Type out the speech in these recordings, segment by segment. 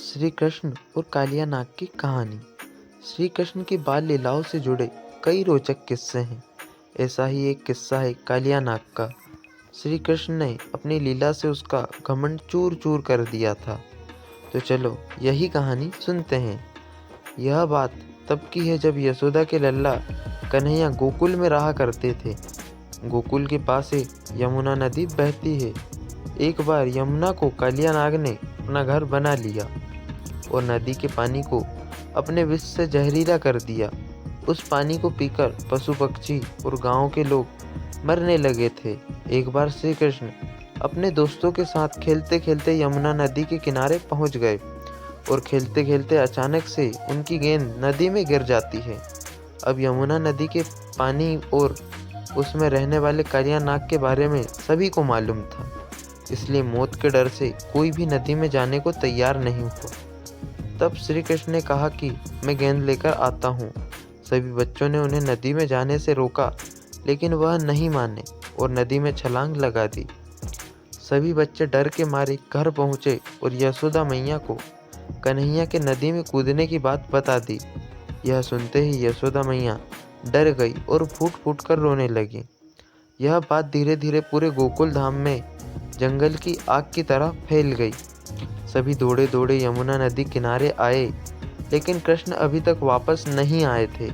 श्री कृष्ण और कालिया नाग की कहानी। श्री कृष्ण की बाल लीलाओं से जुड़े कई रोचक किस्से हैं। ऐसा ही एक किस्सा है कालिया नाग का। श्री कृष्ण ने अपनी लीला से उसका घमंड चूर चूर कर दिया था। तो चलो यही कहानी सुनते हैं। यह बात तब की है जब यशोदा के लल्ला कन्हैया गोकुल में रहा करते थे। गोकुल के पास एक यमुना नदी बहती है। एक बार यमुना को कालिया नाग ने अपना घर बना लिया और नदी के पानी को अपने विष से जहरीला कर दिया। उस पानी को पीकर पशु पक्षी और गांव के लोग मरने लगे थे। एक बार श्री कृष्ण अपने दोस्तों के साथ खेलते खेलते यमुना नदी के किनारे पहुंच गए और खेलते खेलते अचानक से उनकी गेंद नदी में गिर जाती है। अब यमुना नदी के पानी और उसमें रहने वाले कालिया नाग के बारे में सभी को मालूम था, इसलिए मौत के डर से कोई भी नदी में जाने को तैयार नहीं हुआ। तब श्री कृष्ण ने कहा कि मैं गेंद लेकर आता हूँ। सभी बच्चों ने उन्हें नदी में जाने से रोका, लेकिन वह नहीं माने और नदी में छलांग लगा दी। सभी बच्चे डर के मारे घर पहुँचे और यशोदा मैया को कन्हैया के नदी में कूदने की बात बता दी। यह सुनते ही यशोदा मैया डर गई और फूट फूट कर रोने लगी। यह बात धीरे धीरे पूरे गोकुल धाम में जंगल की आग की तरह फैल गई। सभी दौड़े दौड़े यमुना नदी किनारे आए, लेकिन कृष्ण अभी तक वापस नहीं आए थे।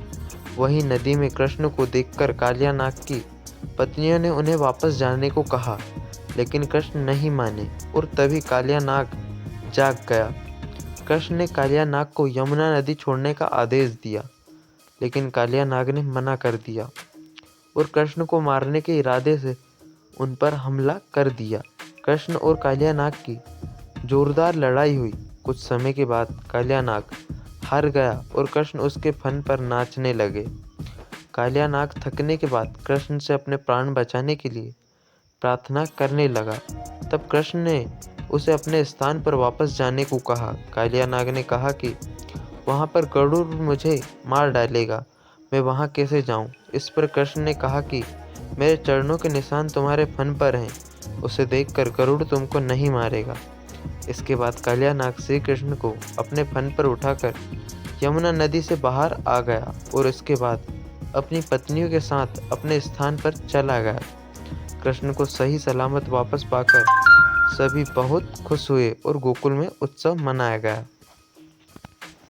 वहीं नदी में कृष्ण को देखकर कालिया नाग की पत्नियों ने उन्हें वापस जाने को कहा, लेकिन कृष्ण नहीं माने और तभी कालिया नाग जाग गया। कृष्ण ने कालिया नाग को यमुना नदी छोड़ने का आदेश दिया, लेकिन कालिया नाग ने मना कर दिया और कृष्ण को मारने के इरादे से उन पर हमला कर दिया। कृष्ण और कालिया नाग की जोरदार लड़ाई हुई। कुछ समय के बाद कालिया नाग हार गया और कृष्ण उसके फन पर नाचने लगे। कालिया नाग थकने के बाद कृष्ण से अपने प्राण बचाने के लिए प्रार्थना करने लगा। तब कृष्ण ने उसे अपने स्थान पर वापस जाने को कहा। कालिया नाग ने कहा कि वहाँ पर गरुड़ मुझे मार डालेगा, मैं वहाँ कैसे जाऊँ। इस पर कृष्ण ने कहा कि मेरे चरणों के निशान तुम्हारे फन पर हैं, उसे देखकर गरुड़ तुमको नहीं मारेगा। इसके बाद कालिया नाग श्री कृष्ण को अपने फन पर उठाकर यमुना नदी से बाहर आ गया और इसके बाद अपनी पत्नियों के साथ अपने स्थान पर चला गया। कृष्ण को सही सलामत वापस पाकर सभी बहुत खुश हुए और गोकुल में उत्सव मनाया गया।